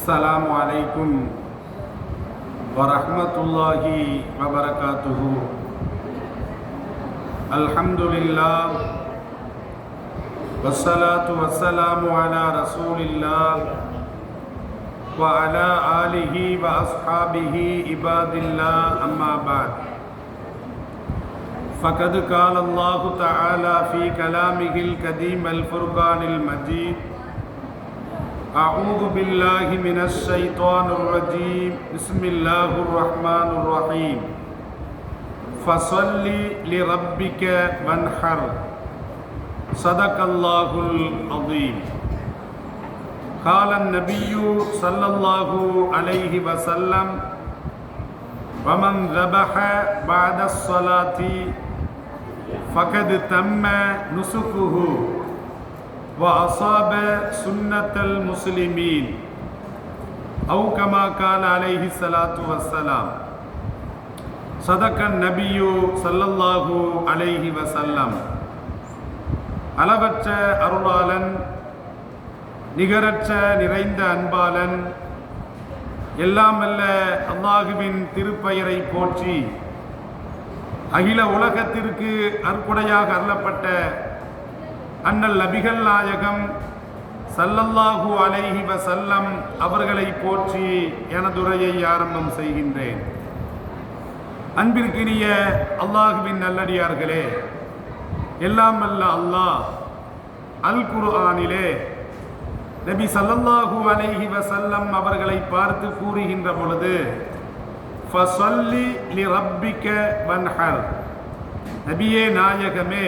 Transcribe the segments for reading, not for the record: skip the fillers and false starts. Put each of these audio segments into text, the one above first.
அஸ்ஸலாமு அலைக்கும் வரஹ்மத்துல்லாஹி வபரகாத்துஹு. அல்ஹம்துலில்லாஹ் வஸ்ஸலாத்து வஸ்ஸலாமு அலா ரசூலில்லாஹ் வ அலா ஆலிஹி வ அஸ்ஹாபிஹி இபாதில்லாஹ் அம்மா பஅத். فقد قال الله تعالى في كلامه القديم الفرقان المجيد: أعوذ بالله من الشيطان الرجيم بسم الله الرحمن الرحيم فصل لربك وانحر صدق الله العظيم. قال النبي صلى الله عليه وسلم: ومن ذبح بعد الصلاة فقد تم نسكه وأصاب سنة المسلمين أو كما قال عليه الصلاة والسلام. صدق النبي صلى الله عليه وسلم. அளவற்ற அருளாளன், நிகரற்ற நிறைந்த அன்பாளன், எல்லாம் அல்ல அல்லாஹுவின் திருப்பெயரை போற்றி அகில உலகத்திற்கு அற்புடையாக அருளப்பட்ட அண்ணல் நபிகள் நாயகம் ஸல்லல்லாஹு அலைஹி வஸல்லம் அவர்களை போற்றி எனதுரையை ஆரம்பம் செய்கின்றேன். அன்பிற்கினிய அல்லாஹுவின் நல்லடியார்களே, எல்லாம் அல்ல அல்லாஹ் அல் குர்ஆனிலே நபி ஸல்லல்லாஹு அலைஹி வஸல்லம் அவர்களை பார்த்து கூறுகின்ற பொழுது, ஃபஸல்லி லிரப்பிக வன்ஹர், நபியே நாயகமே,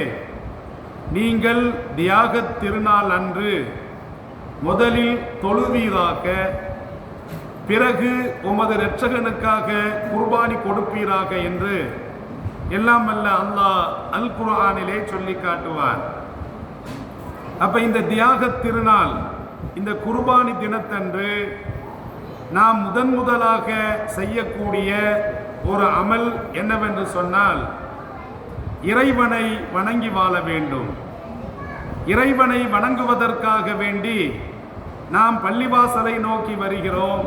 நீங்கள் தியாகத் திருநாள் அன்று முதலில் தொழுவீராக, பிறகு உமது இரட்சகனுக்காக குர்பானி கொடுப்பீராக என்று எல்லாம் அல்ல அல்லாஹ் அல் குர்ஆனிலே சொல்லி காட்டுவார். அப்ப இந்த தியாகத் திருநாள், இந்த குர்பானி தினத்தன்று நாம் முதலாக செய்யக்கூடிய ஒரு அமல் என்னவென்று சொன்னால், இறைவனை வணங்கி வாழ வேண்டும். இறைவனை வணங்குவதற்காக வேண்டி நாம் பள்ளிவாசலை நோக்கி வருகிறோம்,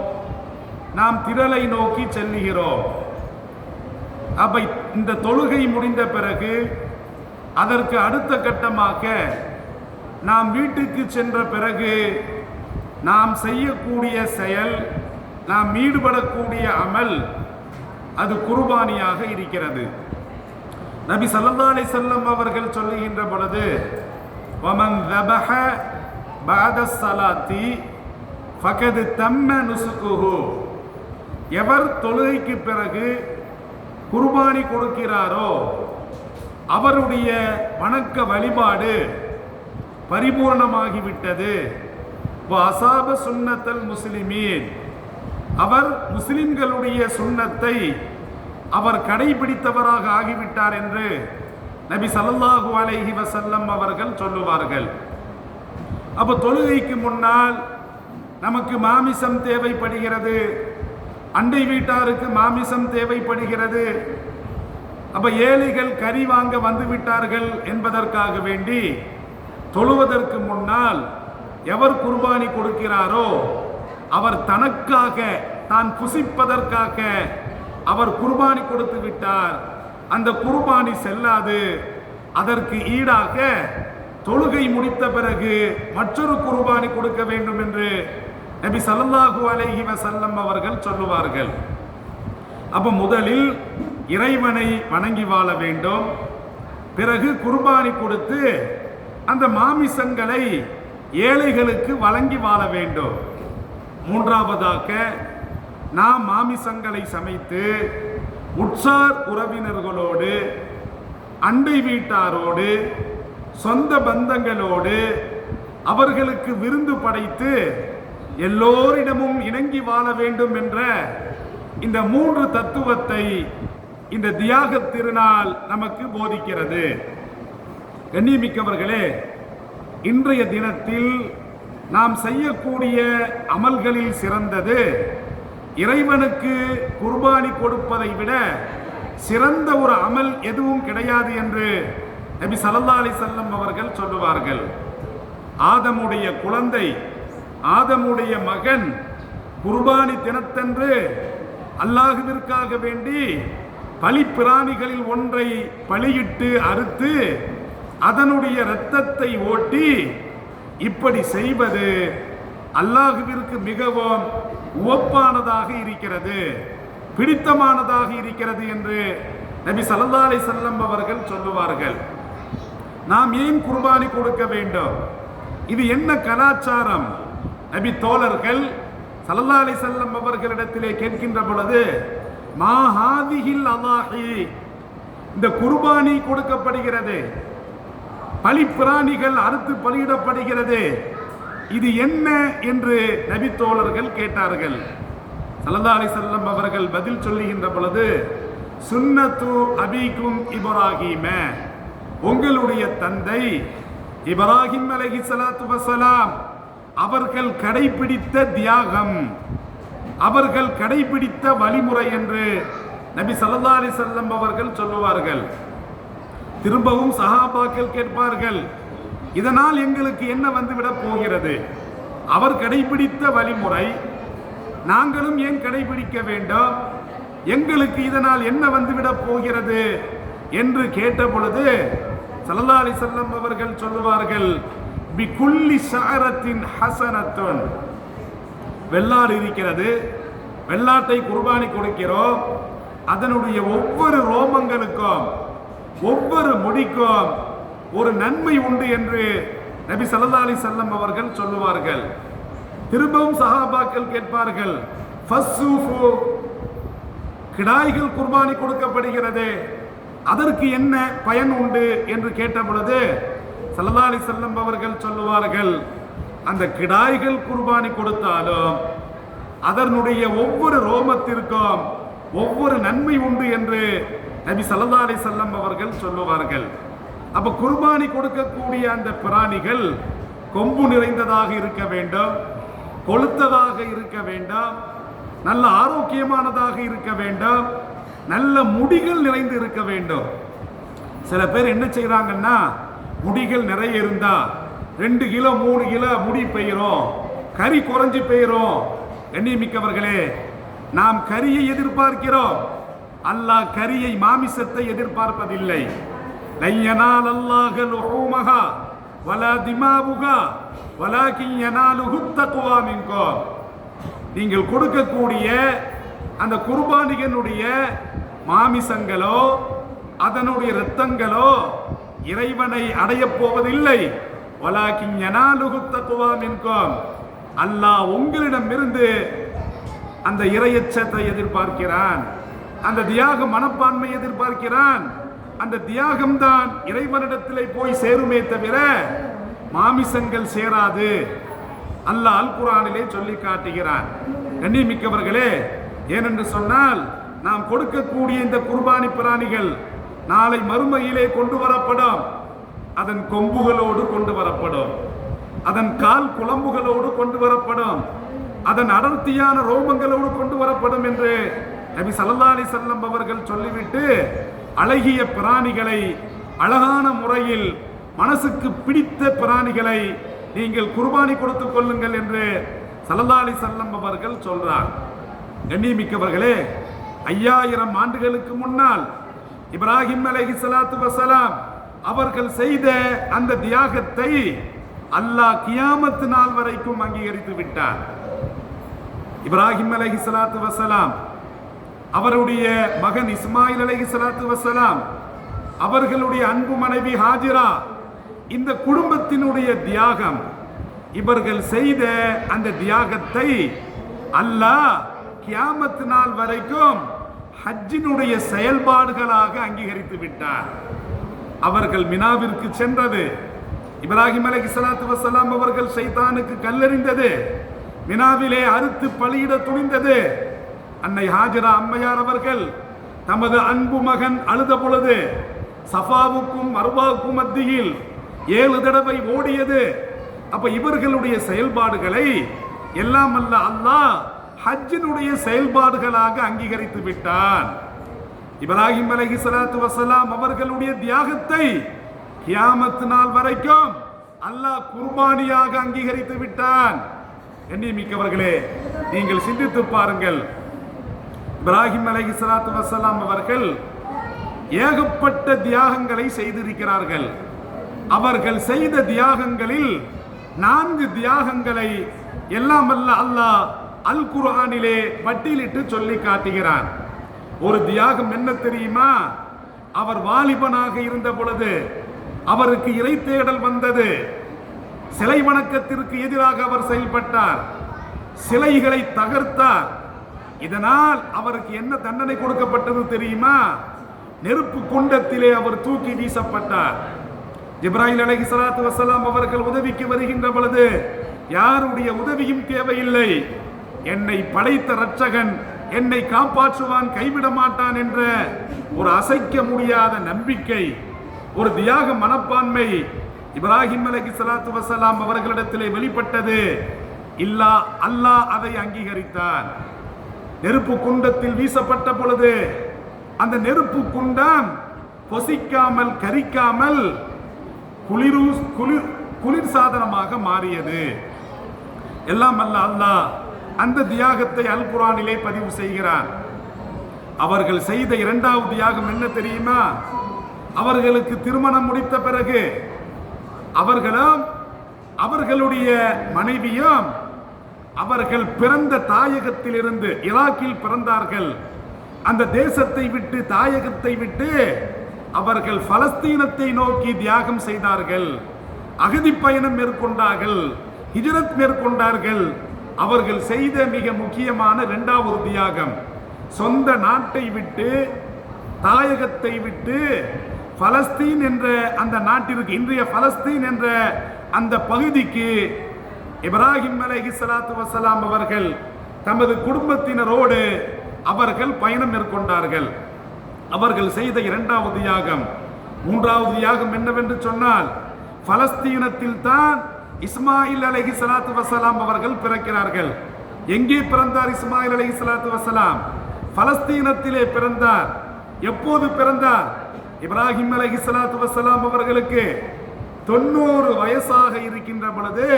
நாம் திரளை நோக்கி செல்லுகிறோம். அப்ப இந்த தொழுகை முடிந்த பிறகு அதற்கு அடுத்த கட்டமாக நாம் வீட்டுக்கு சென்ற பிறகு நாம் செய்யக்கூடிய செயல், நாம் ஈடுபடக்கூடிய அமல், அது குர்பானியாக இருக்கிறது. நபி ஸல்லல்லாஹு அலைஹி வஸல்லம் அவர்கள் சொல்லுகின்ற பொழுது, வமன் ذبح بعد الصلاة فقد تم نسكه, எவர் தொழுகைக்கு பிறகு குர்பானி கொடுக்கிறாரோ அவருடைய வணக்க வழிபாடு பரிபூர்ணமாகிவிட்டது. வஅஸாப சுன்னத்தல் முஸ்லிமீன், அவர் முஸ்லிம்களுடைய சுன்னத்தை அவர் கடைபிடித்தவராக ஆகிவிட்டார் என்று நபி ஸல்லல்லாஹு அலைஹி வஸல்லம் அவர்கள் சொல்லுவார்கள். அப்போ தொழுகைக்கு முன்னால் நமக்கு மாமிசம் தேவைப்படுகிறது, அண்டை வீட்டாருக்கு மாமிசம் தேவைப்படுகிறது. அப்ப ஏழைகள் கறி வாங்க வந்து விட்டார்கள் என்பதற்காக வேண்டி தொழுவதற்கு முன்னால் எவர் குர்பானி கொடுக்கிறாரோ அவர் தனக்காக, தான் புசிப்பதற்காக அவர் குர்பானி கொடுத்து விட்டார். அந்த குர்பானி செல்லாது. அதற்கு ஈடாக தொழுகை முடித்த பிறகு மற்றொரு குர்பானி கொடுக்க வேண்டும் என்று நபி ஸல்லல்லாஹு அலைஹி வஸல்லம் அவர்கள் சொல்லுவார்கள். அப்ப முதலில் இறைவனை வணங்கி வாழ வேண்டும், பிறகு குர்பானி கொடுத்து அந்த மாமிசங்களை ஏழைகளுக்கு வழங்கி வாழ வேண்டும். மூன்றாவதாக நாம் மாமிசங்களை சமைத்து உற்றார் உறவினர்களோடு, அண்டை வீட்டாரோடு, சொந்த பந்தங்களோடு அவர்களுக்கு விருந்து படைத்து எல்லோரிடமும் இணங்கி வாழ வேண்டும் என்ற இந்த மூன்று தத்துவத்தை இந்த தியாகத் திருநாள் நமக்கு போதிக்கிறது. கண்ணியமிக்கவர்களே, இன்றைய தினத்தில் நாம் செய்யக்கூடிய அமல்களில் சிறந்தது இறைவனுக்கு குர்பானி கொடுப்பதை விட சிறந்த ஒரு அமல் எதுவும் கிடையாது என்று நபி ஸல்லல்லாஹு அலைஹி வஸல்லம் அவர்கள் சொல்லுவார்கள். ஆதமுடைய குழந்தை, ஆதமுடைய மகன் குர்பானி தினத்தன்று அல்லாஹ்விற்காக வேண்டி பலிப்பிராணிகளில் ஒன்றை பலியிட்டு அறுத்து அதனுடைய இரத்தத்தை ஓட்டி இப்படி செய்வது அல்லாஹ்விற்கு மிகவும் உவப்பானதாக இருக்கிறது, பிடித்தமானதாக இருக்கிறது என்று நபி ஸல்லல்லாஹு அலைஹி வஸல்லம் அவர்கள் சொல்லுவார்கள். நாம் ஏன் குர்பானி கொடுக்க வேண்டும்? இது என்ன கலாச்சாரம்? நபி தோழர்கள் ஸல்லல்லாஹு அலைஹி வஸல்லம் அவர்களிடத்திலே கேட்கின்ற பொழுது, மா ஹாதிஹில் அலாஹி, இந்த குர்பானி கொடுக்கப்படுகிறது, பலிப்பிராணிகள் அறுத்து பலியிடப்படுகிறது, இது என்ன என்று நபி தோழர்கள் கேட்டார்கள். ஸல்லல்லாஹு அலைஹி வஸல்லம் அவர்கள் பதில் சொல்லுகின்ற பொழுது, சுன்னத்து அபீக்கும் இப்ராஹீம, உங்களுடைய தந்தை இப்ராஹிம் அலைஹிஸ்ஸலாத்து வஸலாம் அவர்கள் கடைபிடித்த தியாகம், அவர்கள் கடைபிடித்த வழிமுறை என்று நபி ஸல்லல்லாஹு அலைஹி வஸல்லம் அவர்கள் சொல்லுவார்கள். திரும்பவும் சஹாபாக்கள் கேட்பார்கள், இதனால் எங்களுக்கு என்ன வந்துவிட போகிறது? அவர் கடைபிடித்த வழிமுறை நாங்களும் ஏன் கடைபிடிக்க வேண்டும்? எங்களுக்கு இதனால் என்ன வந்துவிட போகிறது என்று கேட்ட பொழுது ஸல்லல்லாஹு அலைஹி வஸல்லம் அவர்கள் சொல்லுவார்கள், பிகுல்லி ஷஅரத்தின் ஹஸனத்துன், வெள்ளாடு இருக்கிறது, வெள்ளாட்டை குர்பானி கொடுக்கிறோம், அதனுடைய ஒவ்வொரு ரோமங்களுக்கும் ஒவ்வொரு முடிக்கும் ஒரு நன்மை உண்டு என்று நபி ஸல்லல்லாஹு அலைஹி வஸல்லம் அவர்கள் சொல்லுவார்கள். திரும்பவும் சஹாபாக்கள் கேட்பார்கள், ஃபஸ்ஸூஃபு, கிடாய்கள் குர்பானி கொடுக்கப்படுகிறது, அதற்கு என்ன பயன் உண்டு என்று கேட்ட பொழுது ஸல்லல்லாஹு அலைஹி வஸல்லம் அவர்கள் சொல்லுவார்கள், அந்த கிடாய்கள் குர்பானி கொடுத்தாலும் அதனுடைய ஒவ்வொரு ரோமத்திற்கும் ஒவ்வொரு நன்மை உண்டு என்று நபி ஸல்லல்லாஹு அலைஹி வஸல்லம் அவர்கள் சொல்லுவார்கள். அப்ப குர்பானி கொடுக்கக்கூடிய அந்த பிராணிகள் கொம்பு நிறைந்ததாக இருக்க வேண்டும், கொழுத்ததாக இருக்க வேண்டும், நல்ல ஆரோக்கியமானதாக இருக்க வேண்டும், நல்ல முடிகள் நிறைந்து இருக்க வேண்டும். சில பேர் என்ன செய்யறாங்கன்னா, முடிகள் நிறைய இருந்தா 2 கிலோ 3 கிலோ முடி பெய்கிறோம், கறி குறைஞ்சி பெய்கிறோம். எண்ணிமிக்கவர்களே, நாம் கரியை எதிர்பார்க்கிறோம், அல்லாஹ் கரியை மாமிசத்தை எதிர்பார்ப்பதில்லை. லையனால் அல்லாஹ் லுஹூமஹா வலா திமாவுஹா வலாகின் யனாலுஹு தக்வா மின்கும். நீங்கள் கொடுக்கக்கூடிய அந்த குர்பானிகளுடைய மாமிசங்களோ அதனுடைய இரத்தங்களோ இறைவனை அடையப் போவதில்லை. வலாகின் யனாலுஹு தக்வா மின்கும், அல்லாஹ் உங்களிடமிருந்து அந்த இறையச்சத்தை எதிர்பார்க்கிறான், அந்த தியாக மனப்பான்மை எதிர்பார்க்கிறான். அந்த தியாகம்தான் இறைவனிடத்திலே போய் சேருமே தவிர மாமிசங்கள் சேராது. அல்லாஹ் அல் குர்ஆனிலே சொல்லி காட்டுகிறான். கண்ணியமிக்கவர்களே, ஏனென்று சொன்னால் நாம் கொடுக்கக்கூடிய இந்த குர்பானி பிராணிகள் நாளை மறுமையிலே கொண்டு வரப்படும், அதன் கொம்புகளோடு கொண்டு வரப்படும், அதன் கால் குழம்புகளோடு கொண்டு வரப்படும், அதன் அடர்த்தியான ரோமங்களோடு கொண்டு வரப்படும் என்று நபி ஸல்லல்லாஹு அலைஹி வஸல்லம் அவர்கள் சொல்லிவிட்டு, அழகிய பிராணிகளை அழகான முறையில் மனசுக்கு பிடித்த பிராணிகளை நீங்கள் குர்பானி கொடுத்துக் கொள்ளுங்கள் என்று ஸல்லல்லாஹு அலைஹி வஸல்லம் அவர்கள் சொல்றார். கண்ணியமிக்கவர்களே, 5000 ஆண்டுகளுக்கு முன்னால் இப்ராஹிம் அலைஹிஸ்ஸலாத்து வஸலாம் அவர்கள் செய்த அந்த தியாகத்தை அல்லாஹ் கியாமத் நாள் வரைக்கும் அங்கீகரித்து விட்டார். இப்ராஹிம் அலைஹிஸ்ஸலாத்து வஸலாம் அவருடைய மகன் இஸ்மாயில் அலைஹிஸ்ஸலாத்து வஸலாம் அவர்களுடைய அன்பு மனைவி ஹாஜிரா, இந்த குடும்பத்தினுடைய தியாகம், இவர்கள் செய்த அந்த தியாகத்தை அல்லாஹ் கியாமத் நாள் வரைக்கும் ஹஜ்ஜினுடைய செயல்பாடுகளாக அங்கீகரித்து விட்டார். அவர்கள் மினாவிற்கு சென்றது, இப்ராஹிம் அலைஹிஸ்ஸலாத்து வஸலாம் அவர்கள் ஷைத்தானுக்கு கல்லெறிந்தது, மினாவிலே அறுத்து பலியிட துணிந்தது. அன்னை ஹாஜரா அம்மையார் அவர்கள் தமது அன்பு மகன் அழுத பொழுது சஃபாவுக்கும் மர்வாவுக்கும் மத்தியில் 7 தடவை ஓடியது. அப்ப இவர்களுடைய செயல்பாடுகளை எல்லாம் அல்ல அல்லாஹ் ஹஜ்ஜினுடைய செயல்பாடுகளாக அங்கீகரித்து விட்டான். இப்ராஹிம் அலைஹிஸ்ஸலாத்து வஸலாம் அவர்களுடைய தியாகத்தை கியாமத் நாள் வரைக்கும் அல்லாஹ் குர்பானியாக அங்கீகரித்து விட்டான். எண்ணிமிக்கவர்களே, நீங்கள் சிந்தித்து பாருங்கள். இப்ராஹிம் அலைஹிஸ்ஸலாத்து வஸ்ஸலாம் அவர்கள் ஏகப்பட்ட தியாகங்களை செய்திருக்கிறார்கள். அவர்கள் செய்த தியாகங்களில் 4 தியாகங்களை எல்லாம் வல்ல அல்லாஹ் அல் குர்ஆனிலே பட்டியலிட்டு சொல்லி காட்டுகிறான். ஒரு தியாகம் என்ன தெரியுமா? அவர் வாலிபனாக இருந்த பொழுது அவருக்கு இறை தேடல் வந்தது. சிலை வணக்கத்திற்கு எதிராக அவர் செயல்பட்டார், சிலைகளை தகர்த்தார். இதனால் அவருக்கு என்ன தண்டனை கொடுக்கப்பட்டது தெரியுமா? நெருப்பு குண்டத்திலே அவர் தூக்கி வீசப்பட்டார். ஜிப்ராயில் அலைஹிஸ்ஸலாத்து வஸ்ஸலாம் அவர்கள் உதவிக்கு வருகின்ற பொழுது யாருடைய உதவியும் தேவையில்லை, என்னை படைத்த இரட்சகன் என்னை காப்பாற்றுவான், கைவிட மாட்டான் என்ற ஒரு அசைக்க முடியாத நம்பிக்கை, ஒரு தியாக மனப்பான்மை இப்ராஹிம் அலைஹிஸ்ஸலாத்து வஸ்ஸலாம் அவர்களிடத்திலே வெளிப்பட்டது. அல்லாஹ் அதை அங்கீகரித்தான். நெருப்பு குண்டத்தில் வீசப்பட்ட பொழுது அந்த நெருப்பு குண்டம் பொசிக்காமல் கரிக்காமல் குளிர் சாதனமாக மாறியது. எல்லாம் அல்ல அல்லாஹ் அந்த தியாகத்தை அல் குர்ஆனிலே பதிவு செய்கிறான். அவர்கள் செய்த 2வது தியாகம் என்ன தெரியுமா? அவர்களுக்கு திருமணம் முடித்த பிறகு அவர்களும் அவர்களுடைய மனைவியும் அவர்கள் பிறந்த தாயகத்திலிருந்து ஈராக்கில் பிறந்தார்கள். அந்த தேசத்தை விட்டு, தாயகத்தை விட்டு அவர்கள் பலஸ்தீனத்தை நோக்கி தியாகம் செய்தார்கள். அகதி பயணம் மேற்கொண்டார்கள், ஹிஜ்ரத் மேற்கொண்டார்கள். அவர்கள் செய்த மிக முக்கியமான 2வது தியாகம், சொந்த நாட்டை விட்டு, தாயகத்தை விட்டு பலஸ்தீன் என்ற அந்த நாட்டிற்கு, இன்றைய பலஸ்தீன் என்ற அந்த பகுதிக்கு இப்ராஹிம் அலைஹிஸ்ஸலாத்து வஸ்ஸலாம் அவர்கள் தமது குடும்பத்தினரோடு அவர்கள் பயணம் மேற்கொண்டார்கள். அவர்கள் செய்த 2வது தியாகம். 3வது தியாகம் என்னவென்று சொன்னால், பலஸ்தீனத்தில் தான் இஸ்மாயில் அலைஹிஸ்ஸலாத்து வஸ்ஸலாம் அவர்கள் பிறக்கிறார்கள். எங்கே பிறந்தார் இஸ்மாயில் அலைஹிஸ்ஸலாத்து வஸ்ஸலாம்? பலஸ்தீனத்திலே பிறந்தார். எப்போது பிறந்தார்? இப்ராஹிம் அலைஹிஸ்ஸலாத்து வஸ்ஸலாம் அவர்களுக்கு 90 வயசாக இருக்கின்ற பொழுது,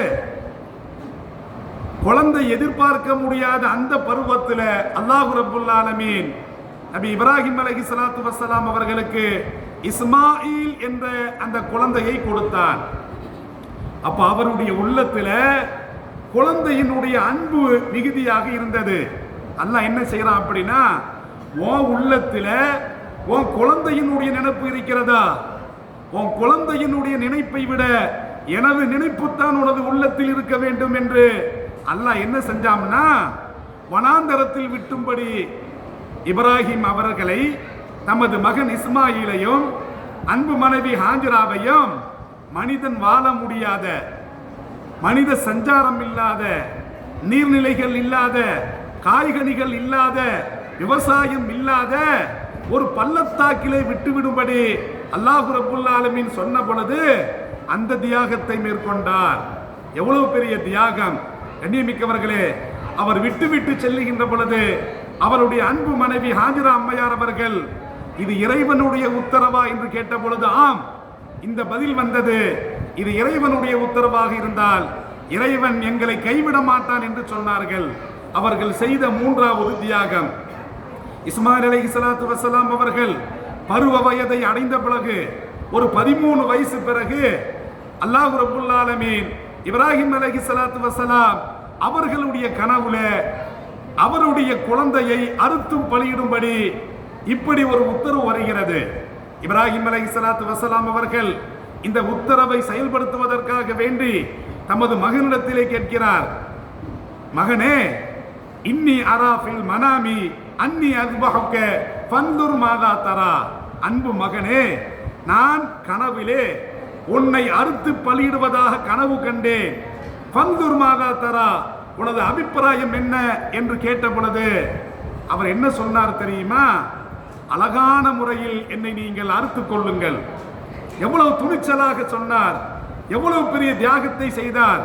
குழந்தை எதிர்பார்க்க முடியாத அந்த பருவத்தில் அல்லாஹ் ரப்புல் ஆலமீன் நபி இப்ராஹிம் அலைஹிஸ்ஸலாத்து வஸ்ஸலாம் அவர்களுக்கு இஸ்மாயில் என்ற அந்த குழந்தையை கொடுத்தான். அப்ப அவருடைய உள்ளத்துல குழந்தையினுடைய அன்பு மிகுதியாக இருந்தது. அல்லாஹ் என்ன செய்யறான் அப்படின்னா, உன் உள்ளத்துல உன் குழந்தையினுடைய நினைப்பு இருக்கிறதா? உன் குழந்தையினுடைய நினைப்பை விட எனது நினைப்புத்தான் உனது உள்ளத்தில் இருக்க வேண்டும் என்று அல்லாஹ் என்ன செஞ்சாம்னா, வனாந்தரத்தில் விட்டும்படி இப்ராஹிம் அவர்களை, தமது மகன் இஸ்மாயிலையும் அன்பு மனைவி ஹாஜராவையும், மனிதன் வாழ முடியாத, மனித சஞ்சாரம் இல்லாத, நீர்நிலைகள் இல்லாத, காய்கனிகள் இல்லாத, விவசாயம் இல்லாத ஒரு பள்ளத்தாக்கிலே விட்டுவிடும்படி அல்லாஹ் ரப்புல் ஆலமீன் சொன்ன பொழுது அந்த தியாகத்தை மேற்கொண்டார். எவ்வளவு பெரிய தியாகம்! கண்ணியமிக்கவர்களே, அவர் விட்டு செல்லுகின்ற பொழுது அவருடைய அன்பு மனைவி ஹாஜரா அம்மையார் அவர்கள், இது இறைவனுடைய உத்தரவா என்று கேட்ட பொழுது, ஆம், இந்த பதில் வந்தது. இது இறைவனுடைய உத்தரவாக இருந்தால் இறைவன் எங்களை கைவிட மாட்டான் என்று சொன்னார்கள். அவர்கள் செய்த 3வது தியாகம், இஸ்மாயில் அலைஹிஸ்ஸலாத்து வஸ்ஸலாம் அவர்கள் பருவ வயதை அடைந்த பிறகு, ஒரு 13 வயசு பிறகு அல்லாஹ் ரப்புல் ஆலமீன் இப்ராஹிம் அலைஹிஸ்ஸலாத்து வஸ்ஸலாம் அவர்களுடைய கனவுல அவருடைய குழந்தையை அறுத்தும் பலியிடும்படி இப்படி ஒரு உத்தரவு வருகிறது. இப்ராஹிம் அலைஹிஸ்ஸலாத்து வஸ்ஸலாம் அவர்கள் இந்த உத்தரவை செயல்படுத்துவதற்காக வேண்டி தமது மகனிடத்திலே கேட்கிறார், மகனே, இன்னி அராஃபில் மனாமி அன்னி அஸ்பஹுக ஃபன்துர் மாதா தரா. அன்பு மகனே, நான் கனவிலே உன்னை அறுத்து பலியிடுவதாக கனவு கண்டேன். ஃபன்துர் மாதா தரா, உனது அபிப்பிராயம் என்ன என்று கேட்ட பொழுது அவர் என்ன சொன்னார் தெரியுமா? அழகான முறையில் என்னை நீங்கள் அறுத்துக் கொள்ளுங்கள். எவ்வளவு துணிச்சலாக சொன்னார், எவ்வளவு பெரிய தியாகத்தை செய்தார்.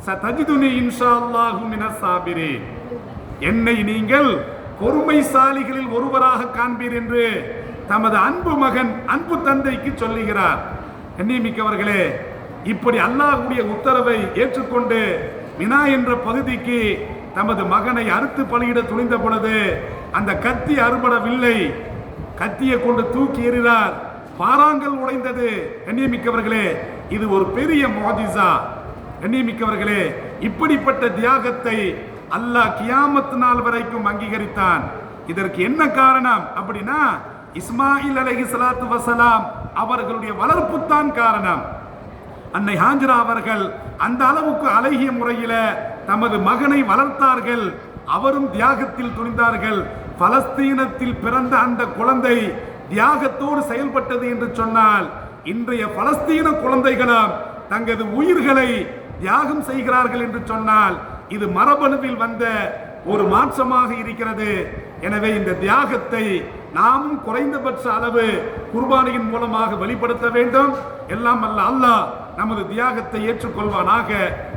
சதஜிதுனி இன்ஷா அல்லாஹு மினஸ் சாபிரீன், என்னை நீங்கள் பொறுமைசாலிகளில் ஒருவராக காண்பீர் என்று தமது அன்பு மகன், அன்பு தந்தைக்கு சொல்லுகிறார். கண்ணியமிக்கவர்களே, இப்படி அல்லாஹ்வுடைய உத்தரவை ஏற்றுக்கொண்டு மினா என்ற பகுதிக்கு தமது மகனை அறுத்து பலியிட துணிந்த பொழுது அந்த கத்தி அறுபடவில்லை. கத்தியை கொண்டு தூக்கி எறிகிறார், பாறாங்கல் உடைந்தது. கண்ணியமிக்கவர்களே, இது ஒரு பெரிய முஅஜிஸா. கண்ணியமிக்கவர்களே, இப்படிப்பட்ட தியாகத்தை அல்லாஹ் கியாமத் நாள் வரைக்கும் அங்கீகரித்தான். இதற்கு என்ன காரணம் அப்படின்னா, இஸ்மாயில் அலைஹிஸ்ஸலாத்து வஸலாம் அவர்களுடைய வளர்ப்பு தான் காரணம். அன்னை ஹாஜரா அவர்கள் அந்த அளவுக்கு அழகிய முறையில தமது மகனை வளர்த்தார்கள். அவரும் தியாகத்தில் துணிந்தார்கள். பலஸ்தீனத்தில் பிறந்த அந்த குழந்தை தியாகத்தோடு செயல்பட்டது என்று சொன்னால், இன்றைய பலஸ்தீன குழந்தைகளும் தங்களது உயிர்களை தியாகம் செய்கிறார்கள் என்று சொன்னால், இது மரபணுவில் வந்த ஒரு மாற்றமாக இருக்கிறது. எனவே இந்த தியாகத்தை நாமும் குறைந்தபட்ச அளவு குர்பானியின் மூலமாக வெளிப்படுத்த வேண்டும். எல்லாம் அல்ல அல்லாஹ் நமது தியாகத்தை ஏற்றுக்கொள்வானாக,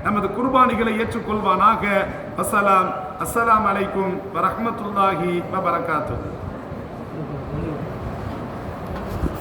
நமது குர்பானிகளை ஏற்றுக்கொள்வானாக. அஸ்ஸலாமு அலைக்கும் வரஹ்மத்துல்லாஹி வபரகாத்துஹு.